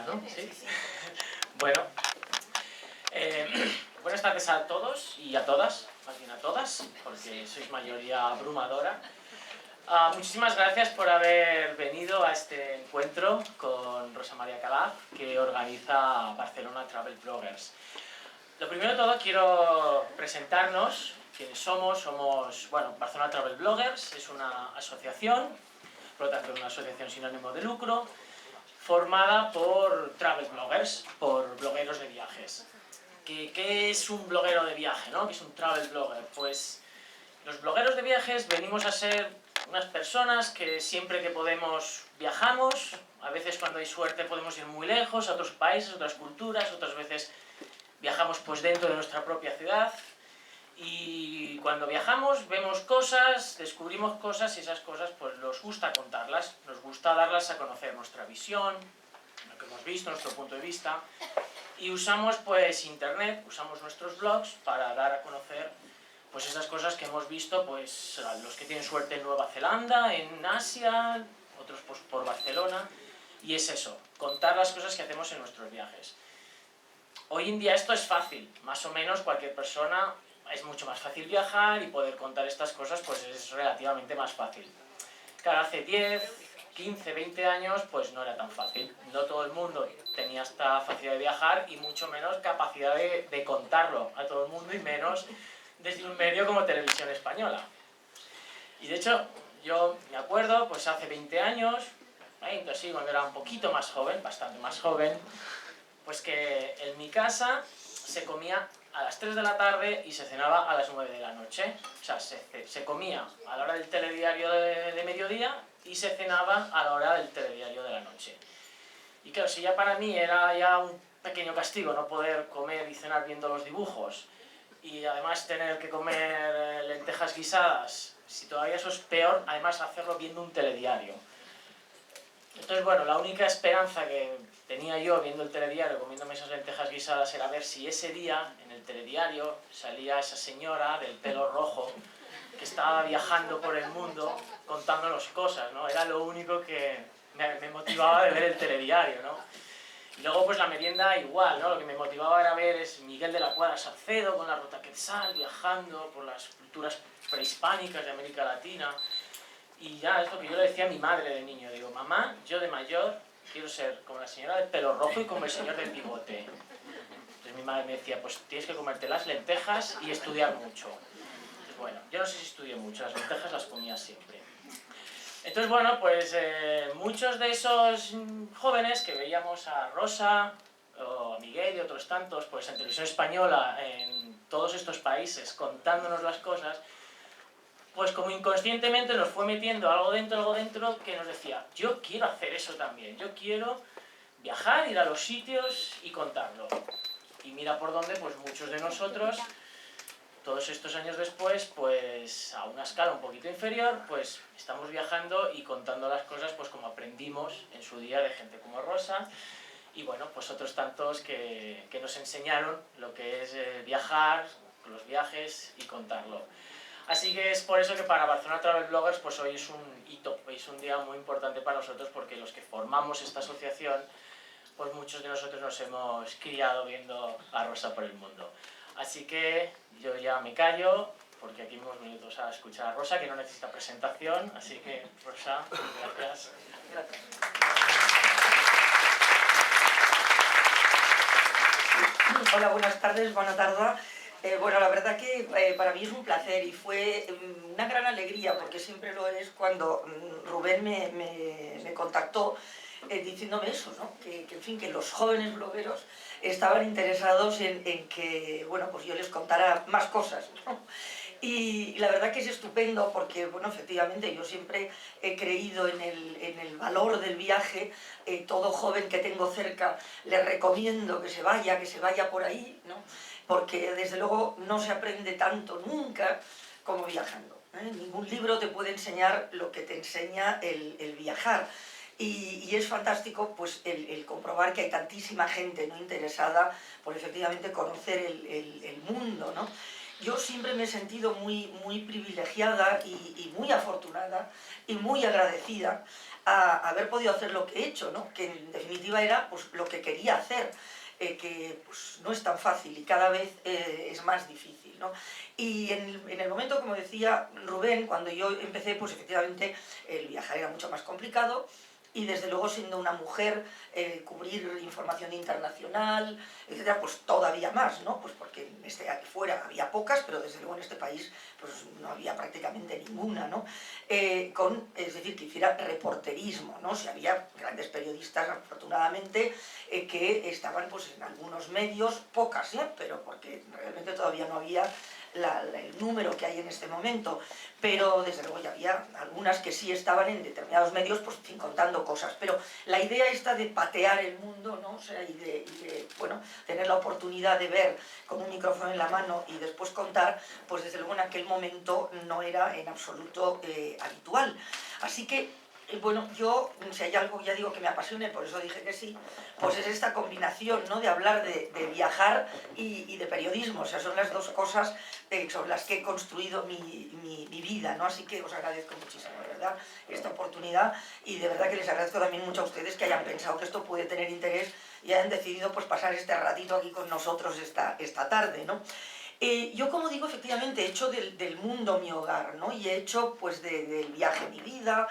¿no? ¿Sí? Bueno, buenas tardes a todos y a todas, más bien a todas, porque sois mayoría abrumadora. Muchísimas gracias por haber venido a este encuentro con Rosa María Calaf, que organiza Barcelona Travel Bloggers. Lo primero de todo quiero presentarnos quiénes somos. Bueno, Barcelona Travel Bloggers es una asociación, por lo tanto una asociación sin ánimo de lucro, formada por travel bloggers, por blogueros de viajes. ¿Qué es un bloguero de viaje, ¿no? ¿Qué es un travel blogger? Pues los blogueros de viajes venimos a ser unas personas que siempre que podemos viajamos. A veces cuando hay suerte podemos ir muy lejos, a otros países, otras culturas. Otras veces viajamos pues dentro de nuestra propia ciudad. Y cuando viajamos vemos cosas, descubrimos cosas y esas cosas pues nos gusta contarlas, nos gusta darlas a conocer, nuestra visión, lo que hemos visto, nuestro punto de vista. Y usamos pues internet, usamos nuestros blogs para dar a conocer pues esas cosas que hemos visto, pues los que tienen suerte en Nueva Zelanda, en Asia, otros pues por Barcelona. Y es eso, contar las cosas que hacemos en nuestros viajes. Hoy en día esto es fácil, más o menos cualquier persona. Es mucho más fácil viajar y poder contar estas cosas pues es relativamente más fácil. Claro, hace 10, 15, 20 años pues no era tan fácil. No todo el mundo tenía esta facilidad de viajar y mucho menos capacidad de contarlo a todo el mundo, y menos desde un medio como Televisión Española. Y de hecho, yo me acuerdo, pues hace 20 años, sí, cuando era un poquito más joven, bastante más joven, pues que en mi casa se comía a las 3 de la tarde y se cenaba a las 9 de la noche. O sea, se comía a la hora del telediario de mediodía y se cenaba a la hora del telediario de la noche. Y claro, si ya para mí era ya un pequeño castigo no poder comer y cenar viendo los dibujos, y además tener que comer lentejas guisadas, si todavía eso es peor, además hacerlo viendo un telediario. Entonces, bueno, la única esperanza que tenía yo viendo el telediario, comiéndome esas lentejas guisadas, era ver si ese día, en el telediario, salía esa señora del pelo rojo que estaba viajando por el mundo contándonos cosas, ¿no? Era lo único que me motivaba de ver el telediario, ¿no? Y luego, pues la merienda igual, ¿no? Lo que me motivaba era ver es Miguel de la Cuadra Salcedo con la Ruta Quetzal, viajando por las culturas prehispánicas de América Latina. Y ya es lo que yo le decía a mi madre de niño. Digo, mamá, yo de mayor quiero ser como la señora del pelo rojo y como el señor del bigote. Entonces mi madre me decía, pues tienes que comerte las lentejas y estudiar mucho. Entonces, bueno, yo no sé si estudié mucho, las lentejas las comía siempre. Entonces, bueno, pues muchos de esos jóvenes que veíamos a Rosa, o a Miguel y otros tantos, pues en Televisión Española, en todos estos países, contándonos las cosas, pues como inconscientemente nos fue metiendo algo dentro que nos decía, yo quiero hacer eso también, yo quiero viajar, ir a los sitios y contarlo. Y mira por dónde, pues muchos de nosotros, todos estos años después, pues a una escala un poquito inferior, pues estamos viajando y contando las cosas pues como aprendimos en su día de gente como Rosa, y bueno, pues otros tantos que nos enseñaron lo que es viajar, los viajes y contarlo. Así que es por eso que para Barcelona Travel Bloggers pues hoy es un hito, hoy es un día muy importante para nosotros, porque los que formamos esta asociación, pues muchos de nosotros nos hemos criado viendo a Rosa por el mundo. Así que yo ya me callo, porque aquí hemos venido a escuchar a Rosa, que no necesita presentación, así que Rosa, gracias. Hola, buenas tardes, buena tarde. Bueno, la verdad que para mí es un placer y fue una gran alegría, porque siempre lo es cuando Rubén me contactó diciéndome eso, ¿no? En fin, que los jóvenes blogueros estaban interesados en que, bueno, pues yo les contara más cosas, ¿no? Y la verdad que es estupendo porque, bueno, efectivamente yo siempre he creído en el valor del viaje. Todo joven que tengo cerca le recomiendo que se vaya por ahí, ¿no? Porque desde luego no se aprende tanto nunca como viajando, ¿eh? Ningún libro te puede enseñar lo que te enseña el viajar. Y es fantástico pues el comprobar que hay tantísima gente no interesada por efectivamente conocer el mundo, ¿no? yo siempre me he sentido muy privilegiada y muy afortunada y muy agradecida a haber podido hacer lo que he hecho, ¿no? Que en definitiva era pues, lo que quería hacer, que pues, no es tan fácil y cada vez es más difícil, ¿no? Y en el momento, como decía Rubén, cuando yo empecé, pues efectivamente el viajar era mucho más complicado, y desde luego siendo una mujer, cubrir información internacional, etcétera, pues todavía más, ¿no? Pues porque fuera había pocas, pero desde luego en este país pues no había prácticamente ninguna, ¿no? Es decir, que hiciera reporterismo, ¿no? Si había grandes periodistas, afortunadamente, que estaban pues en algunos medios, pocas, pero porque realmente todavía no había el número que hay en este momento, pero desde luego ya había algunas que sí estaban en determinados medios, pues sin contando cosas, pero la idea esta de patear el mundo, ¿no? O sea, y de, bueno, tener la oportunidad de ver con un micrófono en la mano y después contar, pues desde luego en aquel momento no era en absoluto habitual. Así que bueno, yo, si hay algo, ya digo, que me apasione, por eso dije que sí, pues es esta combinación, ¿no? De hablar de viajar y de periodismo, o sea, son las dos cosas sobre las que he construido mi vida, ¿no? Así que os agradezco muchísimo, de verdad, esta oportunidad, y de verdad que les agradezco también mucho a ustedes que hayan pensado que esto puede tener interés y hayan decidido pues pasar este ratito aquí con nosotros esta tarde, ¿no? Yo, como digo, efectivamente he hecho del mundo mi hogar, ¿no? Y he hecho pues del viaje mi vida,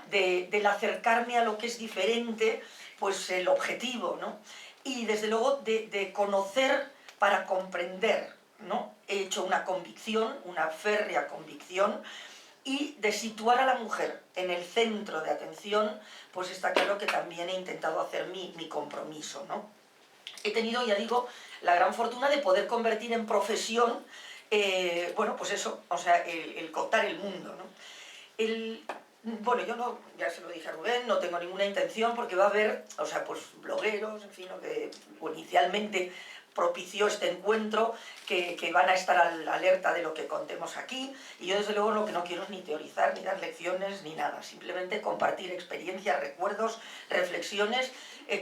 del acercarme a lo que es diferente, pues el objetivo, ¿no? Y desde luego de conocer para comprender, ¿no? He hecho una convicción, una férrea convicción, y de situar a la mujer en el centro de atención, pues está claro que también he intentado hacer mi compromiso, ¿no? He tenido, ya digo, la gran fortuna de poder convertir en profesión, bueno, pues eso, o sea, el contar el mundo, ¿no? Bueno, yo no, ya se lo dije a Rubén, no tengo ninguna intención porque va a haber, o sea, pues blogueros, en fin, lo que inicialmente propició este encuentro, que van a estar alerta de lo que contemos aquí, y yo desde luego lo que no quiero es ni teorizar, ni dar lecciones, ni nada, simplemente compartir experiencias, recuerdos, reflexiones,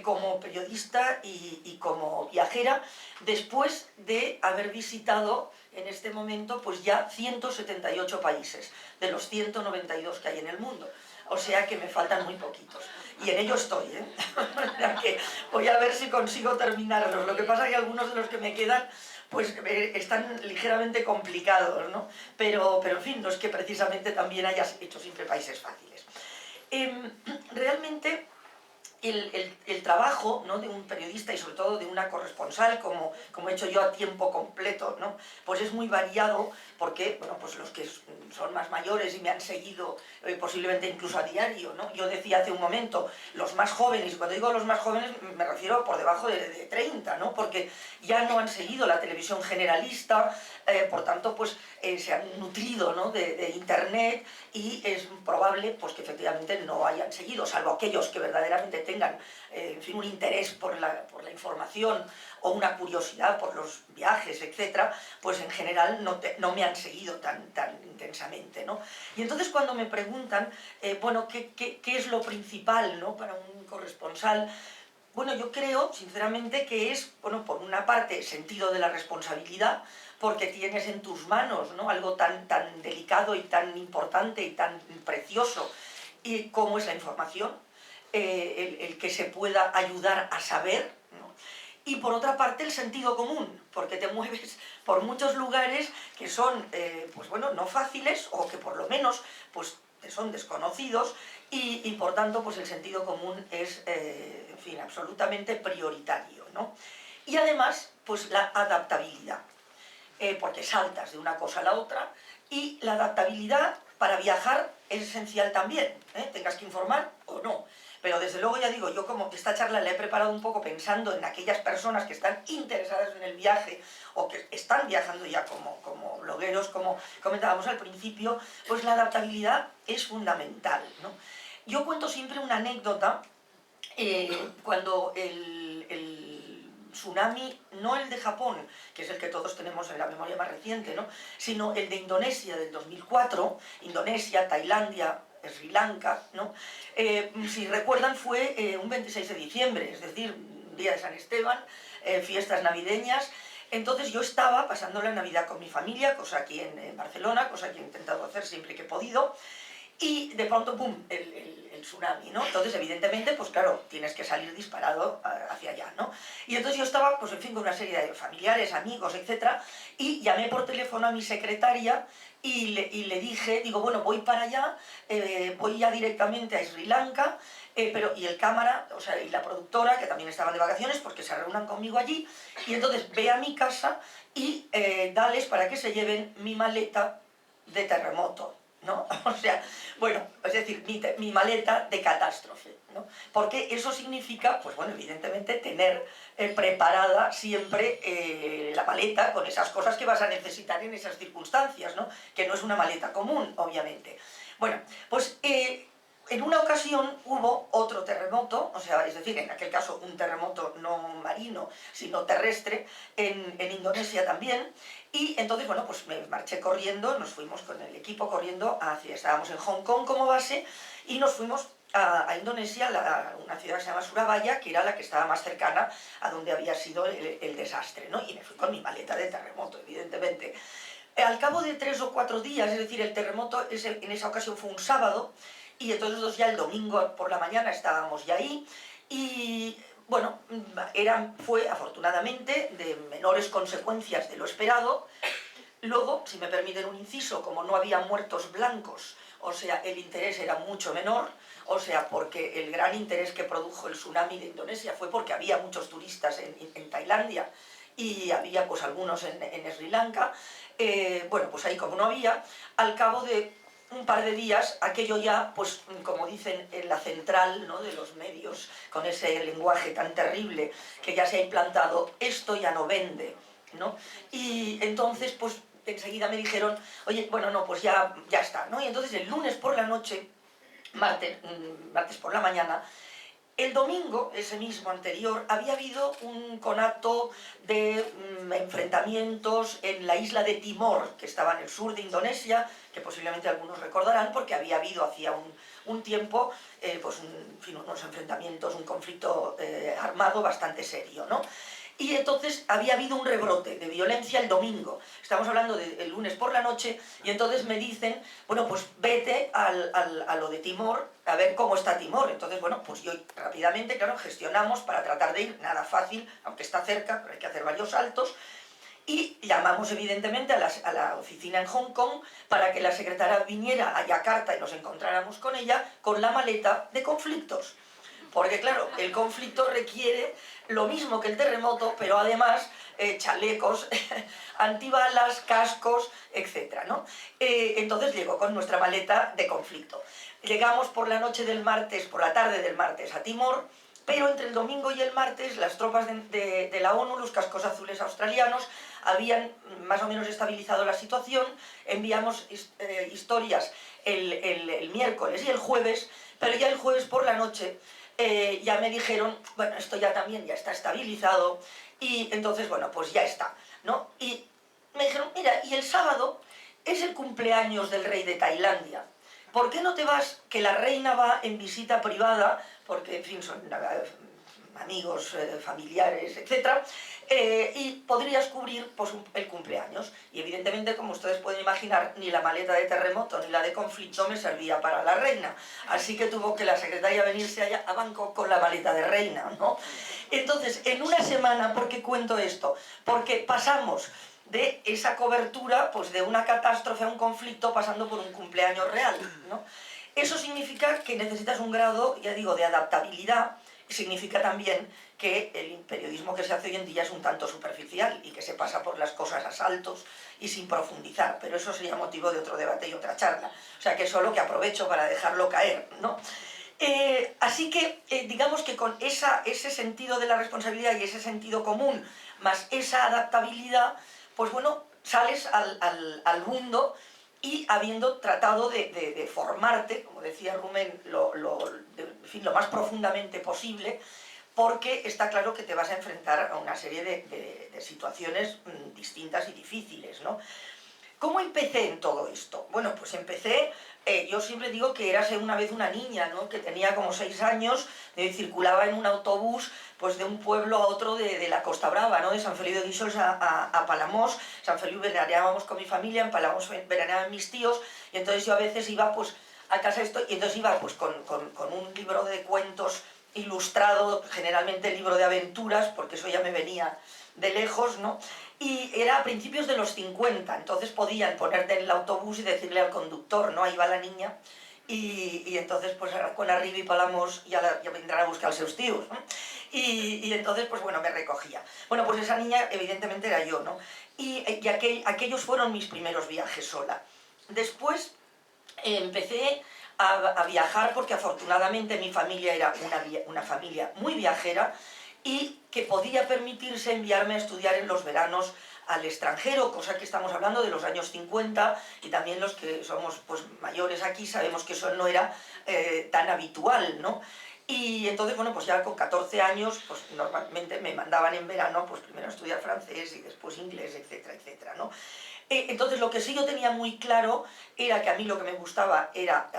como periodista y como viajera, después de haber visitado en este momento pues ya 178 países, de los 192 que hay en el mundo. O sea que me faltan muy poquitos. Y en ello estoy, ¿eh? O sea que voy a ver si consigo terminarlos. Lo que pasa es que algunos de los que me quedan pues están ligeramente complicados, ¿no? Pero en fin, no es que precisamente también hayas hecho siempre países fáciles. Realmente el trabajo, ¿no? De un periodista y sobre todo de una corresponsal, como he hecho yo a tiempo completo, ¿no? Pues es muy variado porque, bueno, pues los que son más mayores y me han seguido posiblemente incluso a diario, ¿no? Yo decía hace un momento, los más jóvenes, y cuando digo los más jóvenes me refiero por debajo de 30, ¿no? Porque ya no han seguido la televisión generalista, por tanto, pues se han nutrido, ¿no? de internet, y es probable pues, que efectivamente no hayan seguido, salvo aquellos que verdaderamente tengan en fin, un interés por la información o una curiosidad por los viajes, etc., pues en general no me han seguido tan intensamente, ¿no? Y entonces cuando me preguntan, bueno, ¿qué es lo principal, ¿no? Para un corresponsal? Bueno, yo creo, sinceramente, que es, bueno, por una parte, sentido de la responsabilidad, porque tienes en tus manos, ¿no? Algo tan delicado y tan importante y tan precioso, y como es la información, el que se pueda ayudar a saber, ¿no? Y por otra parte el sentido común, porque te mueves por muchos lugares que son, pues bueno, no fáciles, o que por lo menos pues, son desconocidos, y por tanto pues el sentido común es, en fin, absolutamente prioritario, ¿no? Y además, pues la adaptabilidad, porque saltas de una cosa a la otra, y la adaptabilidad para viajar es esencial también, tengas que informar o no. Pero desde luego, ya digo, yo como esta charla la he preparado un poco pensando en aquellas personas que están interesadas en el viaje o que están viajando ya como blogueros, como comentábamos al principio, pues la adaptabilidad es fundamental, ¿no? Yo cuento siempre una anécdota, cuando el tsunami, no el de Japón, que es el que todos tenemos en la memoria más reciente, ¿no? Sino el de Indonesia del 2004, Indonesia, Tailandia, Sri Lanka, ¿no? Si recuerdan fue un 26 de diciembre, es decir, día de San Esteban, fiestas navideñas, Entonces yo estaba pasando la Navidad con mi familia, cosa aquí en Barcelona, cosa que he intentado hacer siempre que he podido, y de pronto, ¡pum!, el tsunami, ¿no? Entonces, evidentemente, pues claro, tienes que salir disparado hacia allá, ¿no? Y entonces yo estaba, pues en fin, con una serie de familiares, amigos, etcétera, y llamé por teléfono a mi secretaria y le dije, digo, bueno, voy para allá, voy ya directamente a Sri Lanka, y el cámara, o sea, y la productora, que también estaban de vacaciones, porque se reúnan conmigo allí, y entonces ve a mi casa y dales para que se lleven mi maleta de terremoto, ¿no? O sea, bueno, es decir, mi maleta de catástrofe, ¿no? Porque eso significa, pues bueno, evidentemente tener preparada siempre la maleta con esas cosas que vas a necesitar en esas circunstancias, ¿no? Que no es una maleta común, obviamente. Bueno, pues en una ocasión hubo otro terremoto, o sea, es decir, en aquel caso un terremoto no marino, sino terrestre, en Indonesia también, y entonces, bueno, pues me marché corriendo, nos fuimos con el equipo corriendo estábamos en Hong Kong como base, y nos fuimos a Indonesia, una ciudad que se llama Surabaya, que era la que estaba más cercana a donde había sido el desastre, ¿no? Y me fui con mi maleta de terremoto, evidentemente. Al cabo de 3 o 4 días, es decir, el terremoto en esa ocasión fue un sábado, y entonces nosotros ya el domingo por la mañana estábamos ya ahí, y bueno, fue afortunadamente de menores consecuencias de lo esperado. Luego, si me permiten un inciso, como no había muertos blancos, o sea, el interés era mucho menor, o sea, porque el gran interés que produjo el tsunami de Indonesia fue porque había muchos turistas en Tailandia y había pues algunos en Sri Lanka. Bueno, pues ahí como no había, al cabo de un par de días, aquello ya, pues como dicen en la central, ¿no?, de los medios, con ese lenguaje tan terrible que ya se ha implantado, esto ya no vende, ¿no? Y entonces, pues enseguida me dijeron, oye, bueno, no, pues ya está, ¿no? Y entonces el lunes por la noche, martes por la mañana, el domingo, ese mismo anterior, había habido un conato de enfrentamientos en la isla de Timor, que estaba en el sur de Indonesia, que posiblemente algunos recordarán, porque había habido hacía un tiempo pues unos enfrentamientos, un conflicto armado bastante serio, ¿no? Y entonces había habido un rebrote de violencia el domingo. Estamos hablando del lunes por la noche, y entonces me dicen, bueno, pues vete a lo de Timor, a ver cómo está Timor. Entonces, bueno, pues yo rápidamente, claro, gestionamos para tratar de ir, nada fácil, aunque está cerca, pero hay que hacer varios saltos, y llamamos evidentemente a la oficina en Hong Kong para que la secretaria viniera a Yakarta y nos encontráramos con ella con la maleta de conflictos. Porque claro, el conflicto requiere lo mismo que el terremoto, pero además chalecos, antibalas, cascos, etc., ¿no? Entonces llegó con nuestra maleta de conflicto. Llegamos por la noche del martes, por la tarde del martes a Timor, pero entre el domingo y el martes las tropas de la ONU, los cascos azules australianos, habían más o menos estabilizado la situación. Enviamos historias el miércoles y el jueves, pero ya el jueves por la noche ya me dijeron, bueno, esto ya también ya está estabilizado, y entonces, bueno, pues ya está, ¿no? Y me dijeron, mira, y el sábado es el cumpleaños del rey de Tailandia. ¿Por qué no te vas, que la reina va en visita privada, porque, en fin, son amigos, familiares, etc., y podrías cubrir pues, el cumpleaños? Y evidentemente, como ustedes pueden imaginar, ni la maleta de terremoto ni la de conflicto me servía para la reina. Así que tuvo que la secretaria venirse allá a Bangkok con la maleta de reina, ¿no? Entonces, en una semana, ¿por qué cuento esto? Porque pasamos de esa cobertura, pues de una catástrofe a un conflicto, pasando por un cumpleaños real, ¿no? Eso significa que necesitas un grado, ya digo, de adaptabilidad. Significa también que el periodismo que se hace hoy en día es un tanto superficial y que se pasa por las cosas a saltos y sin profundizar, pero eso sería motivo de otro debate y otra charla. O sea que solo que aprovecho para dejarlo caer, ¿no? Así que digamos que con ese sentido de la responsabilidad y ese sentido común, más esa adaptabilidad, pues bueno, sales al mundo y habiendo tratado de formarte, como decía Rumen, en fin, lo más profundamente posible, porque está claro que te vas a enfrentar a una serie de situaciones distintas y difíciles, ¿no? ¿Cómo empecé en todo esto? Bueno, pues empecé, yo siempre digo que érase una vez una niña, ¿no?, que tenía como 6 años, circulaba en un autobús pues de un pueblo a otro de la Costa Brava, ¿no? De Sant Feliu de Guíxols a Palamós. Sant Feliu veraneábamos con mi familia, en Palamós veraneaban mis tíos, y entonces yo a veces iba pues a casa esto, y entonces iba pues con un libro de cuentos ilustrado, generalmente libro de aventuras, porque eso ya me venía de lejos, ¿no? Y era a principios de los 50, entonces podían ponerte en el autobús y decirle al conductor, ¿no? Ahí va la niña, y entonces pues con arriba y Palamós ya vendrán a buscar a sus tíos, ¿no? Y entonces pues bueno, me recogía. Bueno, pues esa niña evidentemente era yo, ¿no? Y aquellos fueron mis primeros viajes sola. Después empecé a viajar porque afortunadamente mi familia era una familia muy viajera y que podía permitirse enviarme a estudiar en los veranos al extranjero, cosa que estamos hablando de los años 50, y también los que somos pues mayores aquí sabemos que eso no era tan habitual, ¿no? Y entonces, bueno, pues ya con 14 años, pues normalmente me mandaban en verano, pues primero a estudiar francés y después inglés, etcétera, etcétera, ¿no? Entonces lo que sí yo tenía muy claro era que a mí lo que me gustaba era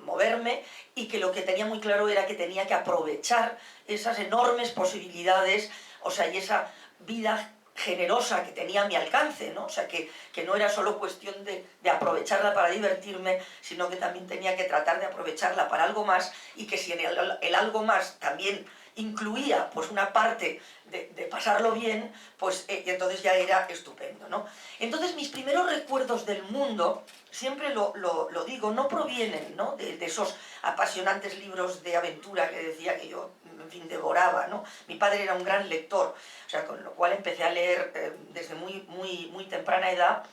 moverme, y que lo que tenía muy claro era que tenía que aprovechar esas enormes posibilidades, o sea, y esa vida generosa que tenía a mi alcance, ¿no? O sea, que no era solo cuestión de aprovecharla para divertirme, sino que también tenía que tratar de aprovecharla para algo más, y que si en el algo más también incluía pues una parte de pasarlo bien, pues entonces ya era estupendo, ¿no? Entonces mis primeros recuerdos del mundo, siempre lo digo, no provienen, ¿no? de esos apasionantes libros de aventura que decía que yo, en fin, devoraba, ¿no? Mi padre era un gran lector, o sea, con lo cual empecé a leer desde muy temprana edad,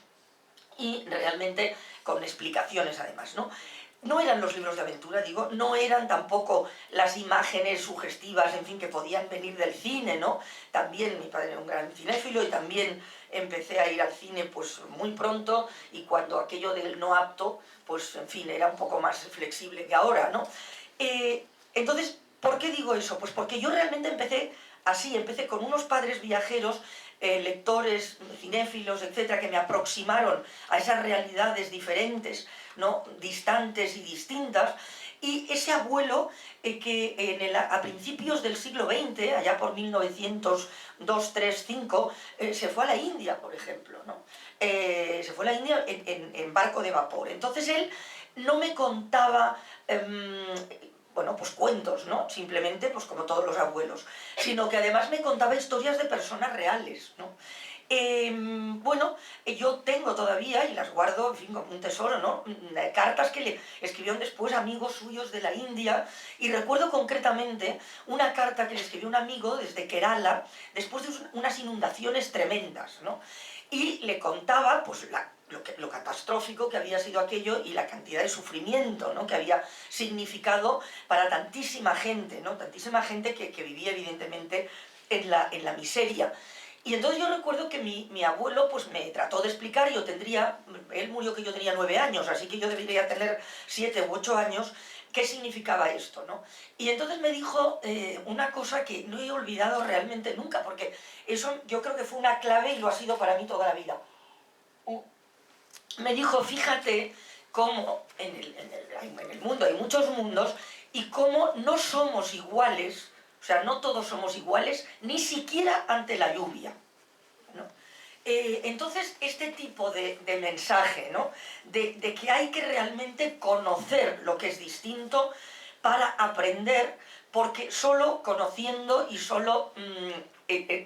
y realmente con explicaciones además, ¿no? No eran los libros de aventura, digo, no eran tampoco las imágenes sugestivas, en fin, que podían venir del cine, ¿no? También mi padre era un gran cinéfilo, y también empecé a ir al cine pues muy pronto, y cuando aquello del no apto, pues en fin, era un poco más flexible que ahora, ¿no? Entonces, ¿por qué digo eso? Pues porque yo realmente empecé así, empecé con unos padres viajeros, lectores, cinéfilos, etcétera, que me aproximaron a esas realidades diferentes, ¿no? Distantes y distintas, y ese abuelo que a principios del siglo XX, allá por 1902, 3, 5, se fue a la India, por ejemplo, ¿no? Se fue a la India en barco de vapor. Entonces él no me contaba bueno, pues cuentos, ¿no? Simplemente, pues como todos los abuelos, sino que además me contaba historias de personas reales, ¿no? Bueno, yo tengo todavía, y las guardo, en fin, como un tesoro, ¿no? Cartas que le escribieron después amigos suyos de la India, y recuerdo concretamente una carta que le escribió un amigo desde Kerala, después de unas inundaciones tremendas, ¿no? Y le contaba, pues, lo catastrófico que había sido aquello, y la cantidad de sufrimiento, ¿no? Que había significado para tantísima gente, ¿no? Tantísima gente que vivía evidentemente en la miseria. Y entonces yo recuerdo que mi abuelo pues me trató de explicar, él murió que yo tenía 9 años, así que yo debería tener 7 u 8 años, qué significaba esto, ¿no? Y entonces me dijo una cosa que no he olvidado realmente nunca, porque eso yo creo que fue una clave y lo ha sido para mí toda la vida. Me dijo, fíjate cómo en el mundo hay muchos mundos, y cómo no somos iguales, o sea, no todos somos iguales, ni siquiera ante la lluvia, ¿no? Entonces, este tipo de mensaje, ¿no? de que hay que realmente conocer lo que es distinto para aprender, porque solo conociendo y solo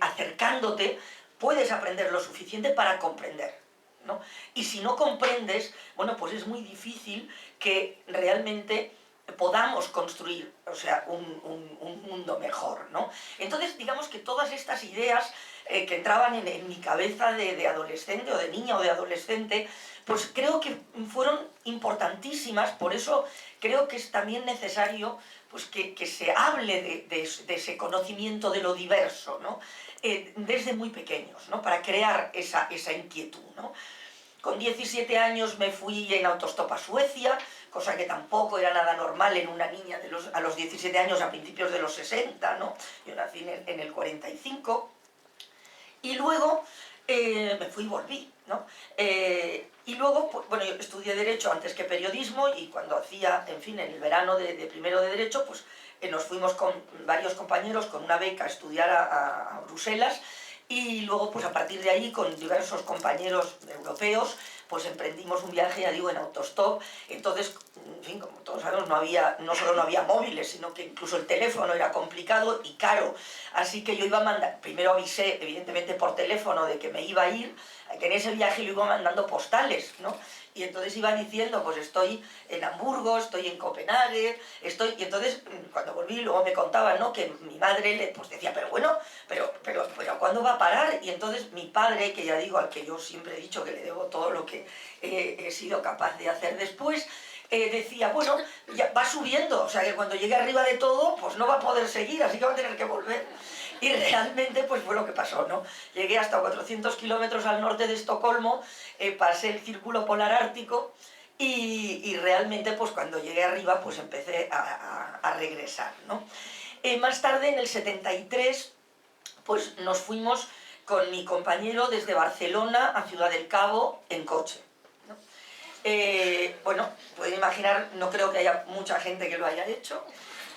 acercándote puedes aprender lo suficiente para comprender, ¿no? Y si no comprendes, bueno, pues es muy difícil que realmente podamos construir, o sea, un mundo mejor, ¿no? Entonces, digamos que todas estas ideas que entraban en mi cabeza de adolescente, o de niña o de adolescente, pues creo que fueron importantísimas. Por eso creo que es también necesario pues, que se hable de ese conocimiento de lo diverso, ¿no? Desde muy pequeños, ¿no? Para crear esa inquietud, ¿no? Con 17 años me fui en autostop a Suecia, cosa que tampoco era nada normal en una niña a los 17 años a principios de los 60, ¿no? Yo nací en el 45. Y luego me fui y volví, ¿no? Y luego, pues, bueno, yo estudié Derecho antes que Periodismo, y cuando hacía, en fin, en el verano de primero de Derecho, pues nos fuimos con varios compañeros con una beca a estudiar a Bruselas, y luego pues a partir de ahí con diversos compañeros europeos pues emprendimos un viaje, ya digo, en autostop. Entonces, en fin, como todos sabemos, no solo no había móviles, sino que incluso el teléfono era complicado y caro. Así que yo iba a mandar, primero avisé evidentemente por teléfono de que me iba a ir, que en ese viaje lo iba mandando postales, ¿no? Y entonces iba diciendo, pues estoy en Hamburgo, estoy en Copenhague, y entonces cuando volví luego me contaban, ¿no?, que mi madre pues decía, pero bueno, pero ¿cuándo va a parar? Y entonces mi padre, que ya digo, al que yo siempre he dicho que le debo todo lo que he sido capaz de hacer después, decía, bueno, ya va subiendo, o sea que cuando llegue arriba de todo, pues no va a poder seguir, así que va a tener que volver. Y realmente pues fue lo que pasó, ¿no? Llegué hasta 400 kilómetros al norte de Estocolmo, pasé el círculo polar ártico y realmente pues cuando llegué arriba pues empecé a regresar, ¿no? Más tarde, en el 73, pues nos fuimos con mi compañero desde Barcelona a Ciudad del Cabo en coche, ¿no? Bueno, pueden imaginar, no creo que haya mucha gente que lo haya hecho,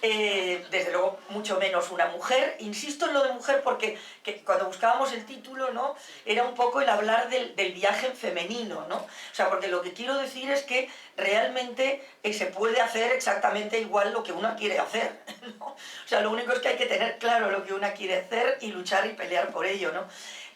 desde luego mucho menos una mujer. Insisto en lo de mujer porque cuando buscábamos el título, ¿no?, era un poco el hablar del viaje en femenino, ¿no? O sea, porque lo que quiero decir es que realmente se puede hacer exactamente igual lo que una quiere hacer, ¿no? O sea, lo único es que hay que tener claro lo que una quiere hacer y luchar y pelear por ello, ¿no?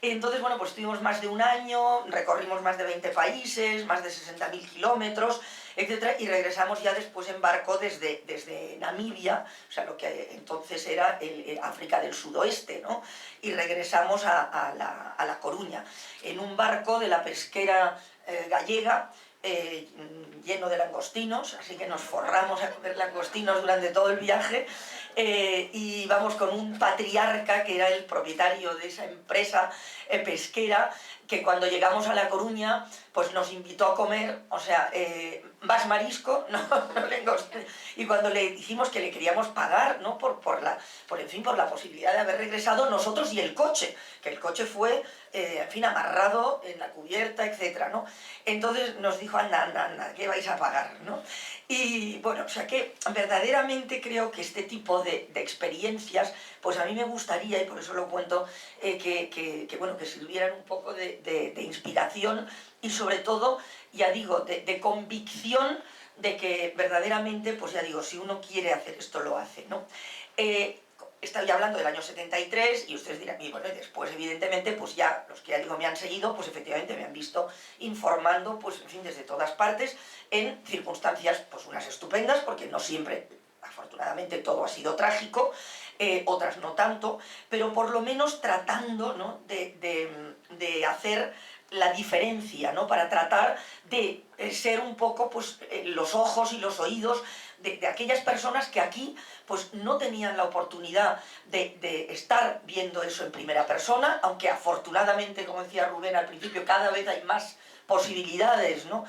Entonces, bueno, pues estuvimos más de un año, recorrimos más de 20 países, más de 60.000 kilómetros, etc. Y regresamos ya después en barco desde Namibia, o sea, lo que entonces era el África del Sudoeste, ¿no? Y regresamos a La Coruña, en un barco de la pesquera gallega, lleno de langostinos, así que nos forramos a comer langostinos durante todo el viaje, y vamos con un patriarca que era el propietario de esa empresa pesquera, que cuando llegamos a La Coruña pues nos invitó a comer, o sea, más marisco, no langostinos. Y cuando le dijimos que le queríamos pagar, ¿no?, en fin, por la posibilidad de haber regresado nosotros y el coche, que el coche fue, en fin, amarrado en la cubierta, etcétera, ¿no? Entonces nos dijo, anda, ¿qué vais a pagar?, ¿no? Y bueno, o sea que verdaderamente creo que este tipo de experiencias, pues a mí me gustaría, y por eso lo cuento, bueno, que sirvieran un poco de inspiración y sobre todo, ya digo, de convicción de que verdaderamente, pues ya digo, si uno quiere hacer esto, lo hace, ¿no? Estoy hablando del año 73 y ustedes dirán, y bueno, y después evidentemente, pues ya los que ya digo me han seguido, pues efectivamente me han visto informando, pues en fin, desde todas partes, en circunstancias, pues unas estupendas, porque no siempre, afortunadamente, todo ha sido trágico, otras no tanto, pero por lo menos tratando, ¿no?, de hacer la diferencia, ¿no?, para tratar de ser un poco pues, los ojos y los oídos de aquellas personas que aquí pues, no tenían la oportunidad de estar viendo eso en primera persona, aunque afortunadamente, como decía Rubén al principio, cada vez hay más posibilidades, ¿no?,